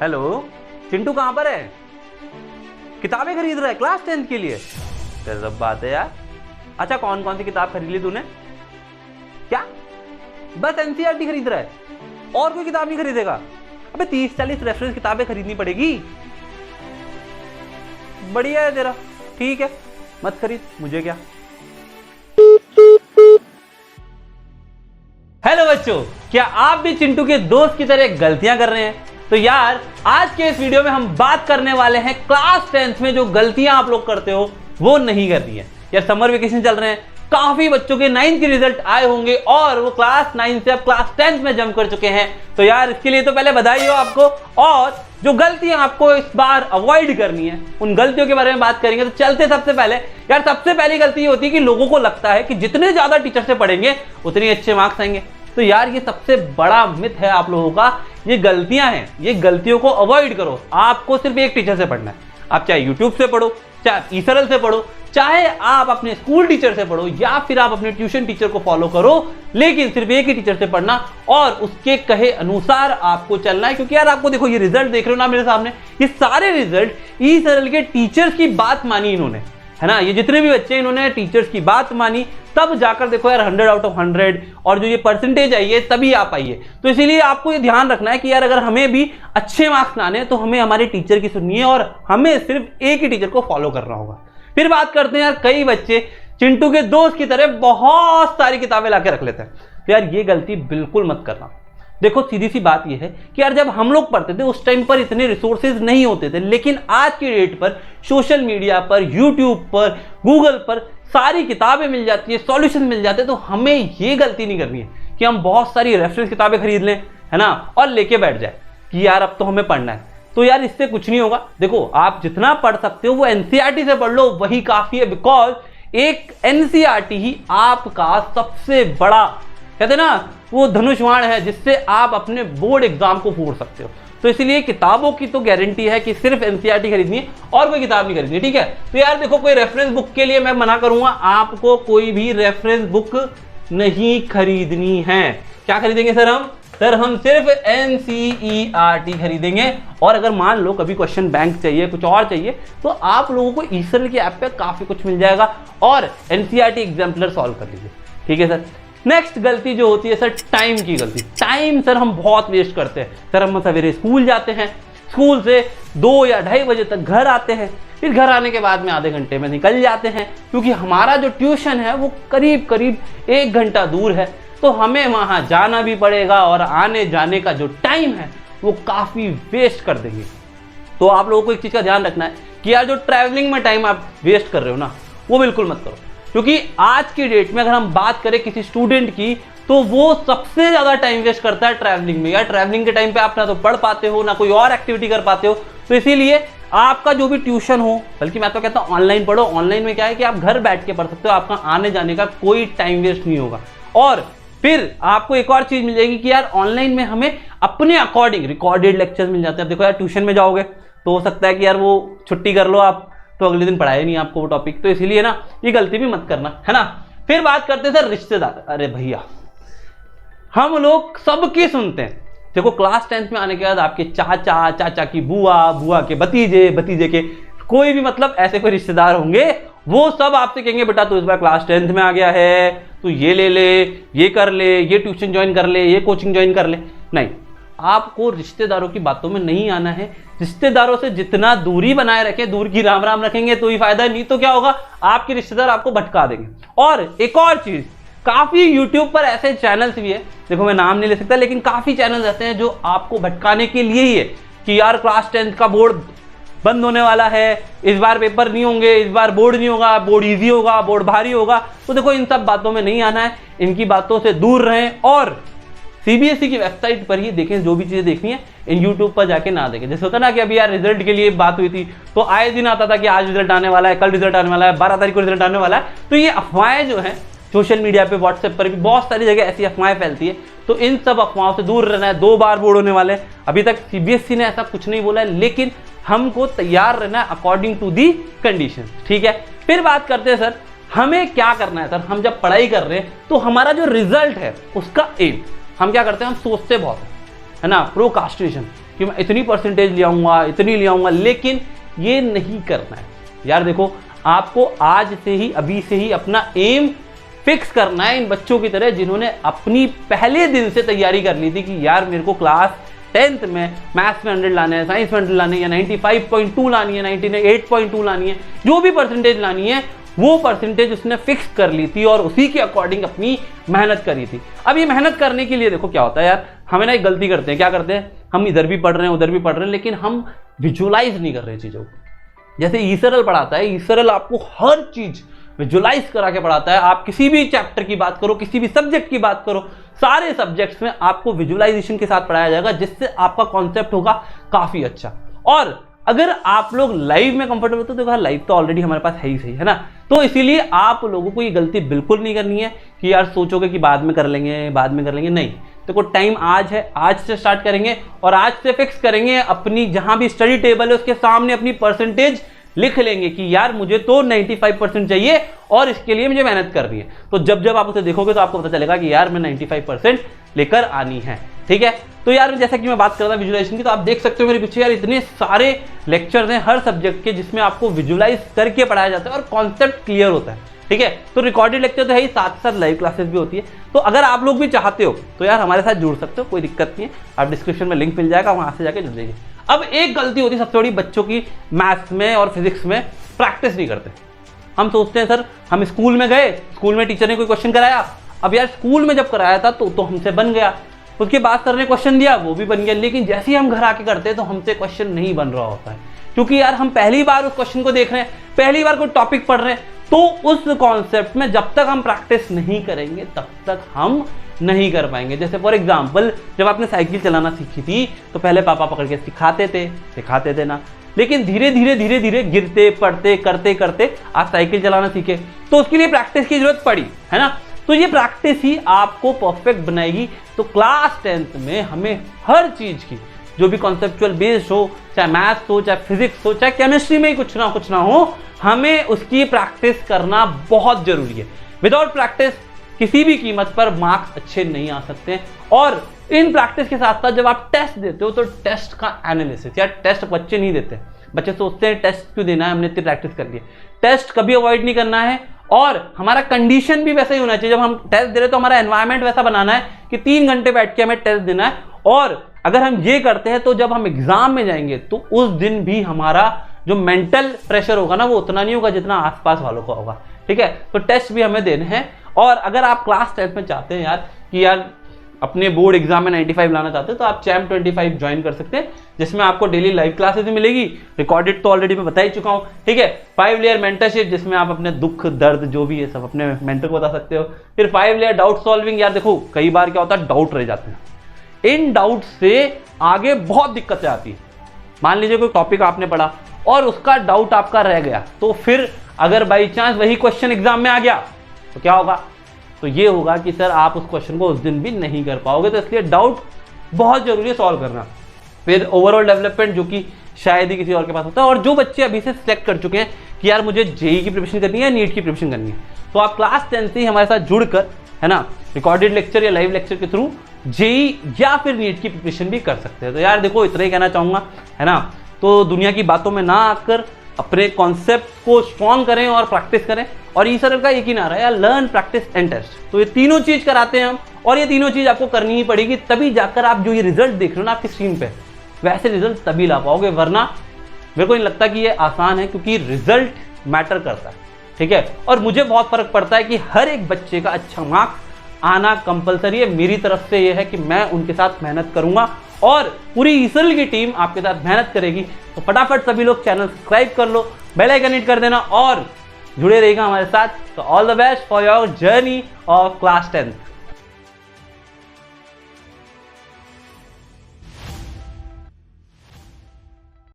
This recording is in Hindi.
हेलो चिंटू, कहाँ पर है? किताबें खरीद रहा है क्लास 10th के लिए? गजब बात है यार। अच्छा, कौन कौन सी किताब खरीद ली तूने? क्या बस एनसीईआरटी खरीद रहा है और कोई किताब नहीं खरीदेगा? अबे 30-40 रेफरेंस किताबें खरीदनी पड़ेगी। बढ़िया है तेरा, ठीक है मत खरीद, मुझे क्या। हेलो बच्चों, क्या आप भी चिंटू के दोस्त की तरह गलतियां कर रहे हैं? तो यार आज के इस वीडियो में हम बात करने वाले हैं क्लास 10th में जो गलतियां आप लोग करते हो वो नहीं करनी है। यार समर वेकेशन चल रहे हैं, काफी बच्चों के 9th के रिजल्ट आए होंगे और वो क्लास 9 से अब क्लास 10th में जंप कर चुके हैं। तो यार इसके लिए तो पहले बधाई हो आपको। और जो गलतियां आपको इस बार अवॉइड करनी है उन गलतियों के बारे में बात करेंगे। तो चलते सबसे पहले, यार सबसे पहली गलती ये होती है कि लोगों को लगता है कि जितने ज्यादा टीचर से पढ़ेंगे उतने अच्छे मार्क्स आएंगे। तो यार ये सबसे बड़ा मिथ है आप लोगों का, ये गलतियां हैं, ये गलतियों को अवॉइड करो। आपको सिर्फ एक टीचर से पढ़ना है, आप चाहे यूट्यूब से पढ़ो, चाहे ईसरल से पढ़ो, चाहे आप अपने स्कूल टीचर से पढ़ो या फिर आप अपने ट्यूशन टीचर को फॉलो करो, लेकिन सिर्फ एक ही टीचर से पढ़ना और उसके कहे अनुसार आपको चलना है। क्योंकि यार आपको देखो, ये रिजल्ट देख रहे हो ना मेरे सामने, ये सारे रिजल्ट ईसरल के टीचर्स की बात मानी इन्होंने, है ना। ये जितने भी बच्चे इन्होंने टीचर्स की बात मानी तब जाकर देखो यार 100 आउट ऑफ 100 और जो ये परसेंटेज आई है तभी आप आइए। तो इसीलिए आपको ये ध्यान रखना है कि यार अगर हमें भी अच्छे मार्क्स लाने तो हमें हमारे टीचर की सुननी है और हमें सिर्फ एक ही टीचर को फॉलो करना होगा। फिर बात करते हैं यार, कई बच्चे चिंटू के दोस्त की तरह बहुत सारी किताबें लाके रख लेते हैं। तो यार ये गलती बिल्कुल मत करना। देखो सीधी सी बात यह है कि यार जब हम लोग पढ़ते थे उस टाइम पर इतने रिसोर्सेज नहीं होते थे, लेकिन आज की डेट पर सोशल मीडिया पर, यूट्यूब पर, गूगल पर सारी किताबें मिल जाती है, सॉल्यूशन मिल जाते हैं। तो हमें ये गलती नहीं करनी है कि हम बहुत सारी रेफरेंस किताबें खरीद लें, है ना, और लेके बैठ जाए कि यार अब तो हमें पढ़ना है। तो यार इससे कुछ नहीं होगा। देखो आप जितना पढ़ सकते हो वो एनसीईआरटी से पढ़ लो, वही काफी है। बिकॉज एक एनसीईआरटी ही आपका सबसे बड़ा, कहते ना, वो धनुष्वाण है जिससे आप अपने बोर्ड एग्जाम को फोड़ सकते हो। तो इसलिए किताबों की तो गारंटी है कि सिर्फ एनसीईआरटी खरीदनी है और कोई किताब नहीं खरीदनी, ठीक है। तो यार देखो, कोई रेफरेंस बुक के लिए मैं मना करूंगा, आपको कोई भी रेफरेंस बुक नहीं खरीदनी है। क्या खरीदेंगे सर हम? सर हम सिर्फ एनसीईआरटी खरीदेंगे। और अगर मान लो कभी क्वेश्चन बैंक चाहिए, कुछ और चाहिए, तो आप लोगों को ईसरल की ऐप पे काफी कुछ मिल जाएगा और एनसीईआरटी एग्जाम्पलर सॉल्व कर लीजिए, ठीक है सर। नेक्स्ट गलती जो होती है सर, टाइम की गलती। टाइम सर हम बहुत वेस्ट करते हैं। सर हम सवेरे स्कूल जाते हैं, स्कूल से 2 या 2:30 बजे तक घर आते हैं, फिर घर आने के बाद में आधे घंटे में निकल जाते हैं, क्योंकि हमारा जो ट्यूशन है वो करीब करीब 1 घंटा दूर है। तो हमें वहां जाना भी पड़ेगा और आने जाने का जो टाइम है वो काफी वेस्ट कर देंगे। तो आप लोगों को एक चीज का ध्यान रखना है कि यार जो ट्रैवलिंग में टाइम आप वेस्ट कर रहे हो ना, वो बिल्कुल मत करो। क्योंकि आज की डेट में अगर हम बात करें किसी स्टूडेंट की, तो वो सबसे ज्यादा टाइम वेस्ट करता है ट्रैवलिंग में। यार ट्रैवलिंग के टाइम पे आप ना तो पढ़ पाते हो ना कोई और एक्टिविटी कर पाते हो। तो इसीलिए आपका जो भी ट्यूशन हो, बल्कि मैं तो कहता हूं ऑनलाइन पढ़ो। ऑनलाइन में क्या है कि आप घर बैठ के पढ़ सकते हो, आपका आने जाने का कोई टाइम वेस्ट नहीं होगा। और फिर आपको एक और चीज मिल जाएगी कि यार ऑनलाइन में हमें अपने अकॉर्डिंग रिकॉर्डेड लेक्चर्स मिल जाते हैं। अब देखो यार, ट्यूशन में जाओगे तो हो सकता है कि यार वो छुट्टी कर लो आप, तो अगले दिन पढ़ाया नहीं आपको वो टॉपिक। तो इसलिए ना ये गलती भी मत करना, है ना। फिर बात करते हैं सर रिश्तेदार। अरे भैया, हम लोग सबकी सुनते हैं। देखो क्लास 10th में आने के बाद आपके चाचा, चाचा की बुआ, बुआ के भतीजे, भतीजे के कोई भी मतलब ऐसे कोई रिश्तेदार होंगे, वो सब आपसे कहेंगे बेटा तू इस बार क्लास 10th में आ गया है, तू ये ले ले, ये कर ले, ये ट्यूशन ज्वाइन कर ले, ये कोचिंग ज्वाइन कर ले। नहीं, आपको रिश्तेदारों की बातों में नहीं आना है। रिश्तेदारों से जितना दूरी बनाए रखें, दूर की राम राम रखेंगे तो ही फायदा है, नहीं तो क्या होगा, आपके रिश्तेदार आपको भटका देंगे। और एक और चीज, काफी यूट्यूब पर ऐसे चैनल्स भी है, देखो मैं नाम नहीं ले सकता, लेकिन काफी चैनल्स ऐसे हैं जो आपको भटकाने के लिए ही है कि यार क्लास 10th का बोर्ड बंद होने वाला है, इस बार पेपर नहीं होंगे, इस बार बोर्ड नहीं होगा, बोर्ड इजी होगा, बोर्ड भारी होगा। तो देखो इन सब बातों में नहीं आना है, इनकी बातों से दूर रहें और सीबीएसई की वेबसाइट पर ही देखें जो भी चीजें देखनी है। इन यूट्यूब पर जाके ना देखें। जैसे होता ना कि अभी यार रिजल्ट के लिए बात हुई थी, तो आए दिन आता था कि आज रिजल्ट आने वाला है, कल रिजल्ट आने वाला है, 12 तारीख को रिजल्ट आने वाला है। तो ये अफवाहें जो हैं सोशल मीडिया पे, व्हाट्सएप पर भी बहुत सारी जगह ऐसी अफवाहें फैलती है। तो इन सब अफवाहों से दूर रहना है। 2 बार बोर्ड होने वाले हैं, अभी तक सीबीएसई ने ऐसा कुछ नहीं बोला है, लेकिन हमको तैयार रहना है अकॉर्डिंग टू दी कंडीशन, ठीक है। फिर बात करते हैं सर, हमें क्या करना है सर। हम जब पढ़ाई कर रहे हैं तो हमारा जो रिजल्ट है उसका एम, हम क्या करते हैं, हम सोचते बहुत है ना, प्रोकास्टिनेशन कि मैं इतनी परसेंटेज ले आऊँगा, इतनी ले आऊँगा, लेकिन ये नहीं करना है यार। देखो आपको आज से ही, अभी से ही अपना एम फिक्स करना है इन बच्चों की तरह जिन्होंने अपनी पहले दिन से तैयारी कर ली थी कि यार मेरे को क्लास 10th में मैथ्स में 100 लाने हैं, साइंस में 100 लाने हैं, या 95.2 लानी है, 98.2 लानी है, जो भी परसेंटेज लानी है वो परसेंटेज उसने फिक्स कर ली थी और उसी के अकॉर्डिंग अपनी मेहनत करी थी। अब ये मेहनत करने के लिए देखो क्या होता है यार, हमें ना एक गलती करते हैं, क्या करते हैं, हम इधर भी पढ़ रहे हैं उधर भी पढ़ रहे हैं, लेकिन हम विजुअलाइज नहीं कर रहे चीज़ों को। जैसे ईसरल पढ़ाता है, ईसरल आपको हर चीज़ विजुअलाइज करा के पढ़ाता है। आप किसी भी चैप्टर की बात करो, किसी भी सब्जेक्ट की बात करो, सारे सब्जेक्ट्स में आपको विजुअलाइजेशन के साथ पढ़ाया जाएगा, जिससे आपका कॉन्सेप्ट होगा काफी अच्छा। और अगर आप लोग लाइव में कंफर्टेबल होते हो तो लाइव तो ऑलरेडी हमारे पास है ही सही, है ना। तो इसीलिए आप लोगों को ये गलती बिल्कुल नहीं करनी है कि यार सोचोगे कि बाद में कर लेंगे, बाद में कर लेंगे, नहीं। देखो टाइम आज है, आज से स्टार्ट करेंगे और आज से फिक्स करेंगे, अपनी जहां भी स्टडी टेबल है उसके सामने अपनी परसेंटेज लिख लेंगे कि यार मुझे तो 95% चाहिए और इसके लिए मुझे मेहनत करनी है। तो जब जब आप उसे देखोगे तो आपको पता चलेगा कि यार मैं 95% लेकर आनी है, ठीक है। तो यार जैसा कि मैं बात कर रहा था विजुअलाइजेशन की, तो आप देख सकते हो मेरे पीछे यार इतने सारे लेक्चर्स हैं हर सब्जेक्ट के जिसमें आपको विजुअलाइज करके पढ़ाया जाता है और कॉन्सेप्ट क्लियर होता है, ठीक है। तो रिकॉर्डेड लेक्चर तो है ही, साथ साथ लाइव क्लासेस भी होती है। तो अगर आप लोग भी चाहते हो तो यार हमारे साथ जुड़ सकते हो, कोई दिक्कत नहीं है, आप डिस्क्रिप्शन में लिंक मिल जाएगा, वहां से जाके जुड़ जाइए। अब एक गलती होती है सबसे बड़ी बच्चों की मैथ्स में और फिजिक्स में, प्रैक्टिस नहीं करते। हम सोचते हैं सर हम स्कूल में गए, स्कूल में टीचर ने कोई क्वेश्चन कराया, अब यार स्कूल में जब कराया था तो हमसे बन गया, उसके बाद सर ने क्वेश्चन दिया वो भी बन गया, लेकिन जैसे ही हम घर आके करते हैं तो हमसे क्वेश्चन नहीं बन रहा होता है, क्योंकि यार हम पहली बार उस क्वेश्चन को देख रहे हैं, पहली बार कोई टॉपिक पढ़ रहे हैं। तो उस कॉन्सेप्ट में जब तक हम प्रैक्टिस नहीं करेंगे तब तक हम नहीं कर पाएंगे। जैसे फॉर एग्जाम्पल जब आपने साइकिल चलाना सीखी थी तो पहले पापा पकड़ के सिखाते थे ना, लेकिन धीरे धीरे गिरते पड़ते करते करते आप साइकिल चलाना सीखे, तो उसके लिए प्रैक्टिस की जरूरत पड़ी, है ना। तो ये प्रैक्टिस ही आपको परफेक्ट बनाएगी। तो क्लास 10th में हमें हर चीज की जो भी कॉन्सेप्चुअल बेस्ड हो, चाहे मैथ्स हो, चाहे फिजिक्स हो, चाहे केमिस्ट्री में ही कुछ ना हो, हमें उसकी प्रैक्टिस करना बहुत जरूरी है। विदाउट प्रैक्टिस किसी भी कीमत पर मार्क्स अच्छे नहीं आ सकते। और इन प्रैक्टिस के साथ साथ जब आप टेस्ट देते हो तो टेस्ट का एनालिसिस, यार टेस्ट बच्चे नहीं देते, बच्चे सोचते हैं टेस्ट क्यों देना है, हमने इतनी प्रैक्टिस कर ली है। टेस्ट कभी अवॉइड नहीं करना है और हमारा कंडीशन भी वैसा ही होना चाहिए। जब हम टेस्ट दे रहे हैं तो हमारा एनवायरनमेंट वैसा बनाना है कि 3 घंटे बैठ के हमें टेस्ट देना है, और अगर हम ये करते हैं तो जब हम एग्जाम में जाएंगे तो उस दिन भी हमारा जो मेंटल प्रेशर होगा ना वो उतना नहीं होगा जितना आसपास वालों का होगा, ठीक है। तो टेस्ट भी हमें देने हैं। और अगर आप क्लास 10th में चाहते हैं यार कि यार अपने बोर्ड एग्जाम में 95 लाना चाहते हैं तो आप चैम्प 25 ज्वाइन कर सकते हैं, जिसमें आपको डेली लाइव क्लासेस भी मिलेगी, रिकॉर्डेड तो ऑलरेडी मैं बता ही चुका हूँ, ठीक है। 5 लेयर मेंटरशिप जिसमें आप अपने दुख दर्द जो भी है सब अपने मेंटर को बता सकते हो। फिर 5 लेयर डाउट सॉल्विंग, यार देखो कई बार क्या होता है डाउट रह जाते हैं, इन डाउट से आगे बहुत दिक्कतें आती है। मान लीजिए कोई टॉपिक आपने पढ़ा और उसका डाउट आपका रह गया, तो फिर अगर बाई चांस वही क्वेश्चन एग्जाम में आ गया तो क्या होगा, तो ये होगा कि सर आप उस क्वेश्चन को उस दिन भी नहीं कर पाओगे। तो इसलिए डाउट बहुत जरूरी है सॉल्व करना। फिर ओवरऑल डेवलपमेंट जो कि शायद ही किसी और के पास होता है। और जो बच्चे अभी से सिलेक्ट कर चुके हैं कि यार मुझे जेईई की प्रिपरेशन करनी है, नीट की प्रिपरेशन करनी है, तो आप क्लास 10 से ही हमारे साथ जुड़कर, है ना, रिकॉर्डेड लेक्चर या लाइव लेक्चर के थ्रू जेईई या फिर नीट की प्रिपरेशन भी कर सकते हैं। तो यार देखो इतना ही कहना चाहूँगा, है ना। तो दुनिया की बातों में ना आकर अपने कॉन्सेप्ट को स्ट्रॉन्ग करें और प्रैक्टिस करें। और ई सरल का एक ही नारा है यार, लर्न प्रैक्टिस एंड टेस्ट। तो ये तीनों चीज कराते हैं हम, और ये तीनों चीज आपको करनी ही पड़ेगी, तभी जाकर आप जो ये रिजल्ट देख रहे हो ना आपकी स्क्रीन पे, वैसे रिजल्ट तभी ला पाओगे। वरना मेरे को नहीं लगता कि ये आसान है, क्योंकि रिजल्ट मैटर करता है, ठीक है। और मुझे बहुत फर्क पड़ता है कि हर एक बच्चे का अच्छा मार्क्स आना कंपलसरी है। मेरी तरफ से ये है कि मैं उनके साथ मेहनत करूंगा और पूरी ई सरल की टीम आपके साथ मेहनत करेगी। तो फटाफट सभी लोग चैनल सब्सक्राइब कर लो, बेल आइकन हिट कर देना और जुड़े रहेगा हमारे साथ। तो all the best for your journey of class 10।